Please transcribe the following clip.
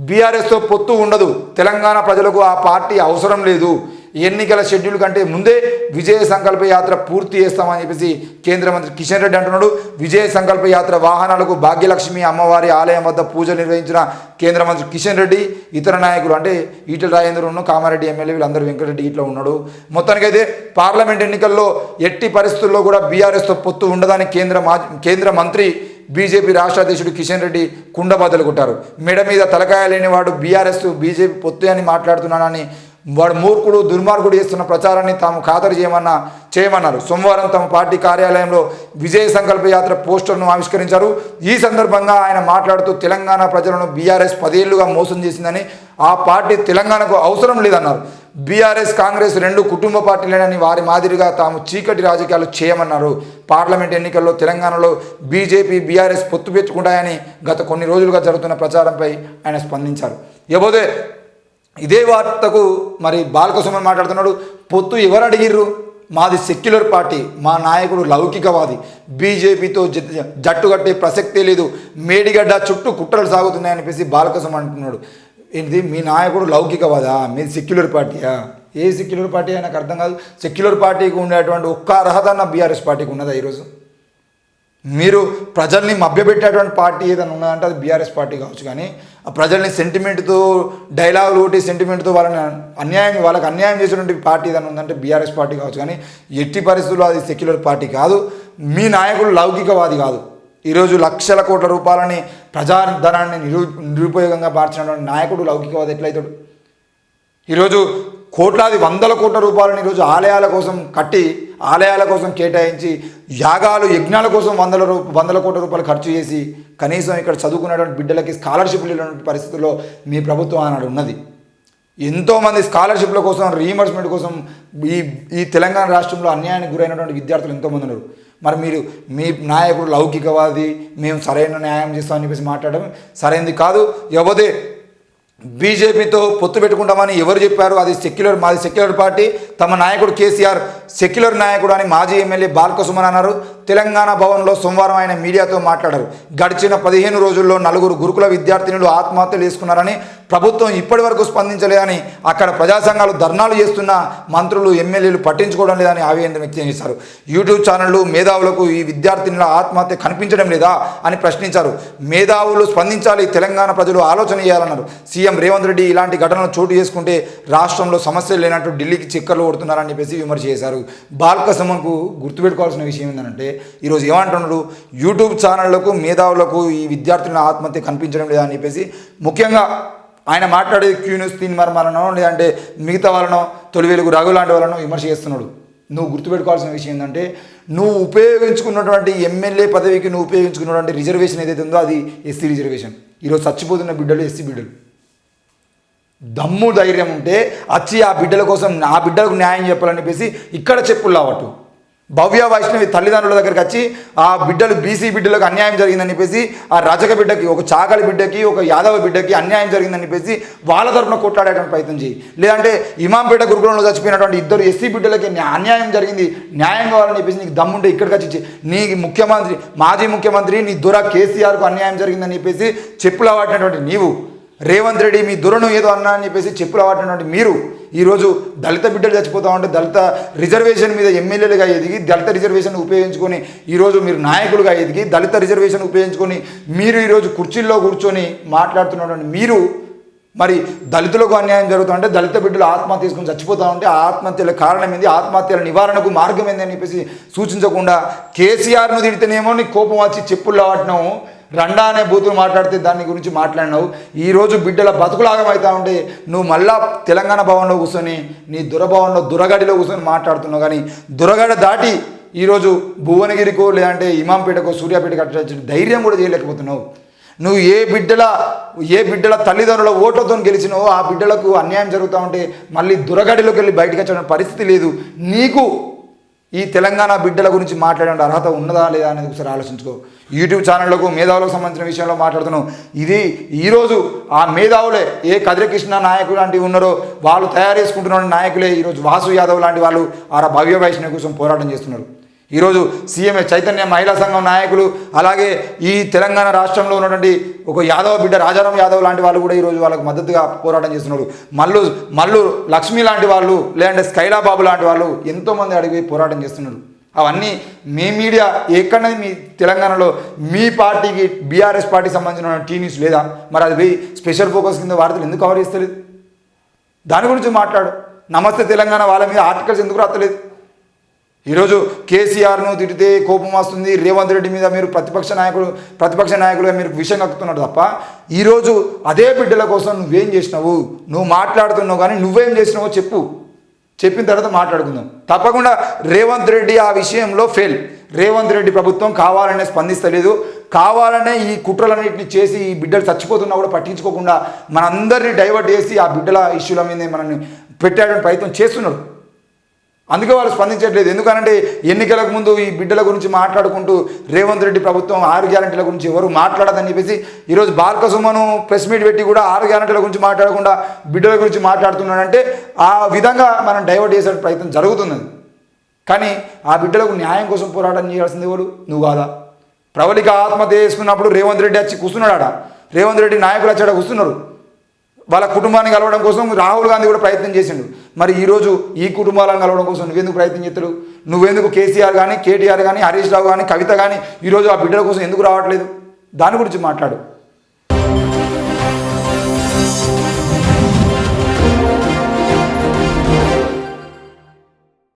బీఆర్ఎస్తో పొత్తు ఉండదు, తెలంగాణ ప్రజలకు ఆ పార్టీ అవసరం లేదు, ఎన్నికల షెడ్యూల్ కంటే ముందే విజయ సంకల్ప యాత్ర పూర్తి చేస్తామని చెప్పేసి కేంద్ర మంత్రి కిషన్ రెడ్డి అంటున్నాడు. విజయ సంకల్ప యాత్ర వాహనాలకు భాగ్యలక్ష్మి అమ్మవారి ఆలయం వద్ద పూజలు నిర్వహించిన కేంద్ర మంత్రి కిషన్ రెడ్డి, ఇతర నాయకులు అంటే ఈటెల రాజేంద్రను, కామారెడ్డి ఎమ్మెల్యే వీళ్ళందరూ వెంకటరెడ్డి ఇట్లా ఉన్నాడు. మొత్తానికైతే పార్లమెంట్ ఎన్నికల్లో ఎట్టి పరిస్థితుల్లో కూడా బీఆర్ఎస్తో పొత్తు ఉండదని కేంద్ర మంత్రి బీజేపీ రాష్ట్ర అధ్యక్షుడు కిషన్ రెడ్డి కుండబద్దలు కొట్టారు. మెడ మీద తలకాయ లేని వాడు బీఆర్ఎస్ బీజేపీ పొత్తు అని మాట్లాడుతున్నానని, వాడు మూర్ఖుడు దుర్మార్గుడు చేస్తున్న ప్రచారాన్ని తాము ఖాతరు చేయమన్నారు. సోమవారం తమ పార్టీ కార్యాలయంలో విజయ సంకల్ప యాత్ర పోస్టర్ను ఆవిష్కరించారు. ఈ సందర్భంగా ఆయన మాట్లాడుతూ తెలంగాణ ప్రజలను బీఆర్ఎస్ 10 ఏళ్లుగా మోసం చేసిందని, ఆ పార్టీ తెలంగాణకు అవసరం లేదన్నారు. బీఆర్ఎస్ కాంగ్రెస్ 2 కుటుంబ పార్టీలేనని, వారి మాదిరిగా తాము చీకటి రాజకీయాలు చేయమన్నారు. పార్లమెంట్ ఎన్నికల్లో తెలంగాణలో బీజేపీ బీఆర్ఎస్ పొత్తు పెట్టుకుంటాయని గత కొన్ని రోజులుగా జరుగుతున్న ప్రచారంపై ఆయన స్పందించారు. ఇకపోతే ఇదే వార్తకు మరి బాలకృష్ణ మాట్లాడుతున్నాడు. పొత్తు ఎవరు అడిగిర్రు? మాది సెక్యులర్ పార్టీ, మా నాయకుడు లౌకికవాది, బీజేపీతో జట్టు కట్టే ప్రసక్తే లేదు, మేడిగడ్డ చుట్టూ కుట్రలు సాగుతున్నాయని చెప్పేసి బాలకృష్ణ అంటున్నాడు. ఏంటి మీ నాయకుడు లౌకికవాదా? మీది సెక్యులర్ పార్టీయా? ఏ సెక్యులర్ పార్టీ నాకు అర్థం కాదు. సెక్యులర్ పార్టీకి ఉండేటువంటి ఒక్క అర్హత నా బీఆర్ఎస్ పార్టీకి ఉన్నదా? ఈరోజు మీరు ప్రజల్ని మభ్యపెట్టేటువంటి పార్టీ ఏదైనా ఉన్నదంటే అది బీఆర్ఎస్ పార్టీ కావచ్చు. కానీ ఆ ప్రజల్ని సెంటిమెంట్తో డైలాగులు ఒకటి సెంటిమెంట్తో వాళ్ళకి అన్యాయం చేసినటువంటి పార్టీ ఏదైనా ఉందంటే బీఆర్ఎస్ పార్టీ కావచ్చు. కానీ ఎట్టి పరిస్థితుల్లో అది సెక్యులర్ పార్టీ కాదు. మీ నాయకుడు లౌకికవాది కాదు. ఈరోజు లక్షల కోట్ల రూపాయలని ప్రజాధనాన్ని నిరుపయోగంగా మార్చినటువంటి నాయకుడు లౌకికవాది ఎట్లయితాడు? ఈరోజు కోట్లాది 100 కోట్ల రూపాయలను ఈరోజు ఆలయాల కోసం కట్టి, ఆలయాల కోసం కేటాయించి, యాగాలు యజ్ఞాల కోసం 100 కోట్ల రూపాయలు ఖర్చు చేసి కనీసం ఇక్కడ చదువుకున్నటువంటి బిడ్డలకి స్కాలర్షిప్లు ఇవ్వటువంటి పరిస్థితుల్లో మీ ప్రభుత్వం ఆనాడు ఉన్నది. ఎంతోమంది స్కాలర్షిప్ల కోసం, రీఎంబర్స్మెంట్ కోసం ఈ తెలంగాణ రాష్ట్రంలో అన్యాయానికి గురైనటువంటి విద్యార్థులు ఎంతోమంది ఉన్నారు. మరి మీరు మీ నాయకుడు లౌకికవాది, మేము సరైన న్యాయం చేస్తామని చెప్పేసి మాట్లాడడం సరైనది కాదు. ఎవదే బీజేపీతో పొత్తు పెట్టుకుంటామని ఎవరు చెప్పారు? మాది సెక్యులర్ పార్టీ. తమ నాయకుడు కేసీఆర్ సెక్యులర్ నాయకుడు అని మాజీ ఎమ్మెల్యే బాలకృష్ణ అన్నారు. తెలంగాణ భవన్లో సోమవారం ఆయన మీడియాతో మాట్లాడారు. గడిచిన 15 రోజుల్లో 4 గురుకుల విద్యార్థినులు ఆత్మహత్యలు చేసుకున్నారని, ప్రభుత్వం ఇప్పటి వరకు స్పందించలేదని, అక్కడ ప్రజా సంఘాలు ధర్నాలు చేస్తున్న మంత్రులు ఎమ్మెల్యేలు పట్టించుకోవడం లేదని ఆవేదన వ్యక్తం చేశారు. యూట్యూబ్ ఛానళ్లు మేధావులకు ఈ విద్యార్థినుల ఆత్మహత్య కనిపించడం లేదా అని ప్రశ్నించారు. మేధావులు స్పందించాలి, తెలంగాణ ప్రజలు ఆలోచన చేయాలన్నారు. సీఎం రేవంత్ రెడ్డి ఇలాంటి ఘటనలు చోటు చేసుకుంటే రాష్ట్రంలో సమస్యలు లేనట్టు ఢిల్లీకి చక్కర్లు కొడుతున్నారని చెప్పేసి విమర్శ చేశారు. బాలకృష్ణకు గుర్తుపెట్టుకోవాల్సిన విషయం ఏంటంటే, ఈరోజు ఏమంటున్నాడు? యూట్యూబ్ ఛానళ్లకు మేధావులకు ఈ విద్యార్థుల ఆత్మహత్య కనిపించడం లేదా అని చెప్పేసి ముఖ్యంగా ఆయన మాట్లాడేది క్యూ న్యూస్ తీన్మార్మలనో లేదంటే మిగతా వాళ్ళనో తొలివేలుగు రఘు లాంటి వాళ్ళనో విమర్శ చేస్తున్నాడు. నువ్వు గుర్తుపెట్టుకోవాల్సిన విషయం ఏంటంటే, నువ్వు ఉపయోగించుకున్నటువంటి ఎమ్మెల్యే పదవికి నువ్వు ఉపయోగించుకున్నటువంటి రిజర్వేషన్ ఏదైతే ఉందో అది ఎస్సీ రిజర్వేషన్. ఈరోజు చచ్చిపోతున్న బిడ్డలు ఎస్సీ బిడ్డలు. దమ్ము ధైర్యం ఉంటే వచ్చి ఆ బిడ్డల కోసం, ఆ బిడ్డలకు న్యాయం చెప్పాలని చెప్పేసి ఇక్కడ చెప్పులు రావట్టు. భవ్య వైష్ణవి తల్లిదండ్రుల దగ్గరికి వచ్చి ఆ బిడ్డలు బీసీ బిడ్డలకు అన్యాయం జరిగిందని చెప్పేసి, ఆ రజక బిడ్డకి, ఒక చాకలి బిడ్డకి, ఒక యాదవ బిడ్డకి అన్యాయం జరిగిందని చెప్పేసి వాళ్ళ తరఫున కొట్లాడేటువంటి ప్రయత్నం చేయి. లేదంటే ఇమాంపేట గురుకులంలో చచ్చిపోయినటువంటి 2 ఎస్సీ బిడ్డలకి అన్యాయం జరిగింది, న్యాయం కావాలని చెప్పేసి నీకు దమ్ముంటే ఇక్కడికి వచ్చి నీ ముఖ్యమంత్రి, మాజీ ముఖ్యమంత్రి నీ దొర కేసీఆర్కు అన్యాయం జరిగిందని చెప్పేసి చెప్పులు వాడినటువంటి నీవు, రేవంత్ రెడ్డి మీ దొరను ఏదో అన్నా అని చెప్పేసి చెప్పులు వాడినటువంటి మీరు ఈరోజు దళిత బిడ్డలు చచ్చిపోతా ఉంటే దళిత రిజర్వేషన్ మీద ఎమ్మెల్యేలుగా ఎదిగి, దళిత రిజర్వేషన్ ఉపయోగించుకొని ఈరోజు మీరు నాయకులుగా ఎదిగి, దళిత రిజర్వేషన్ ఉపయోగించుకొని మీరు ఈరోజు కుర్చీల్లో కూర్చొని మాట్లాడుతున్నటువంటి మీరు మరి దళితులకు అన్యాయం జరుగుతుంటే, దళిత బిడ్డలు ఆత్మహత్య తీసుకొని చచ్చిపోతూ ఉంటే ఆ ఆత్మహత్యల కారణం ఏంది, ఆత్మహత్యల నివారణకు మార్గం ఏంది అని చెప్పేసి సూచించకుండా కేసీఆర్ను తిడితేనేమో నీ కోపం వచ్చి చెప్పుల్లో వాటినాం, రండా అనే బూతులు మాట్లాడితే దాని గురించి మాట్లాడినావు. ఈరోజు బిడ్డల బతుకులాగమవుతా ఉంటే నువ్వు మళ్ళా తెలంగాణ భవన్లో కూర్చొని నీ దురభవన్లో దురగడిలో కూర్చొని మాట్లాడుతున్నావు. కానీ దురగడ దాటి ఈరోజు భువనగిరికో లేదంటే ఇమాంపేటకో సూర్యాపేటకో అట్లా ధైర్యం కూడా చేయలేకపోతున్నావు. నువ్వు ఏ బిడ్డల తల్లిదండ్రుల ఓట్లతో గెలిచినావో ఆ బిడ్డలకు అన్యాయం జరుగుతూ ఉంటే మళ్ళీ దురగడిలోకి వెళ్ళి బయటకు వచ్చే పరిస్థితి లేదు. నీకు ఈ తెలంగాణ బిడ్డల గురించి మాట్లాడే అర్హత ఉన్నదా లేదా అనేది ఒకసారి ఆలోచించుకో. యూట్యూబ్ ఛానళ్లకు మేధావులకు సంబంధించిన విషయంలో మాట్లాడుతున్నావు. ఇది ఈరోజు ఆ మేధావులే, ఏ కదిరకృష్ణ నాయకులు లాంటివి ఉన్నారో వాళ్ళు తయారు చేసుకుంటున్న నాయకులే ఈరోజు వాసు యాదవ్ లాంటి వాళ్ళు ఆ భవ్య వైష్ణవి కోసం పోరాటం చేస్తున్నారు. ఈరోజు సీఎం చైతన్య మహిళా సంఘం నాయకులు అలాగే ఈ తెలంగాణ రాష్ట్రంలో ఉన్నటువంటి ఒక యాదవ్ బిడ్డ రాజారాం యాదవ్ లాంటి వాళ్ళు కూడా ఈరోజు వాళ్ళకు మద్దతుగా పోరాటం చేస్తున్నారు. మల్లు లక్ష్మి లాంటి వాళ్ళు లేదంటే స్కైలా బాబు లాంటి వాళ్ళు ఎంతోమంది అడిగి పోరాటం చేస్తున్నారు. అవన్నీ మీ మీడియా ఎక్కడనేది మీ తెలంగాణలో మీ పార్టీకి బీఆర్ఎస్ పార్టీకి సంబంధించిన టీ న్యూస్ లేదా? మరి అది పోయి స్పెషల్ ఫోకస్ కింద వార్తలు ఎందుకు కవర్ చేస్తలేదు? దాని గురించి మాట్లాడు. నమస్తే తెలంగాణ వాళ్ళ మీద ఆర్టికల్స్ ఎందుకు రాస్తలేదు? ఈరోజు కేసీఆర్ను తిడితే కోపం వస్తుంది, రేవంత్ రెడ్డి మీద మీరు ప్రతిపక్ష నాయకులుగా మీరు విషయం కక్కుతున్నారు తప్ప ఈరోజు అదే బిడ్డల కోసం నువ్వేం చేసినావు, నువ్వు మాట్లాడుతున్నావు కానీ నువ్వేం చేసినావో చెప్పిన తర్వాత మాట్లాడుకుందాం. తప్పకుండా రేవంత్ రెడ్డి ఆ విషయంలో ఫెయిల్. రేవంత్ రెడ్డి ప్రభుత్వం కావాలనే స్పందిస్తలేదు, కావాలనే ఈ కుట్రలన్నింటినీ చేసి ఈ బిడ్డలు చచ్చిపోతున్నా కూడా పట్టించుకోకుండా మనందరినీ డైవర్ట్ చేసి ఆ బిడ్డల ఇష్యూల మీదే మనల్ని పెట్టేటువంటి ప్రయత్నం చేస్తున్నారు. అందుకే వాళ్ళు స్పందించట్లేదు. ఎందుకనంటే ఎన్నికలకు ముందు ఈ బిడ్డల గురించి మాట్లాడుకుంటూ రేవంత్ రెడ్డి ప్రభుత్వం 6 గ్యారెంటీల గురించి ఎవరు మాట్లాడదని చెప్పేసి ఈరోజు బాల్కసుమను ప్రెస్ మీట్ పెట్టి కూడా 6 గ్యారెంటీల గురించి మాట్లాడకుండా బిడ్డల గురించి మాట్లాడుతున్నాడంటే ఆ విధంగా మనం డైవర్ట్ చేసే ప్రయత్నం జరుగుతున్నది. కానీ ఆ బిడ్డలకు న్యాయం కోసం పోరాటం చేయాల్సింది ఎవరు? నువ్వు కాదా? ప్రవళిక ఆత్మహత్య చేసుకున్నప్పుడు రేవంత్ రెడ్డి వచ్చి కూర్చున్నాడా? రేవంత్ రెడ్డి నాయకులు వచ్చాడ కూర్చున్నారు. వాళ్ళ కుటుంబాన్ని కలవడం కోసం రాహుల్ గాంధీ కూడా ప్రయత్నం చేసిండు. మరి ఈరోజు ఈ కుటుంబాలను కలవడం కోసం నువ్వెందుకు ప్రయత్నం చేస్తాడు? నువ్వెందుకు కేసీఆర్ కానీ కేటీఆర్ కానీ హరీష్ రావు కానీ కవిత కానీ ఈరోజు ఆ బిడ్డల కోసం ఎందుకు రావట్లేదు? దాని గురించి మాట్లాడు.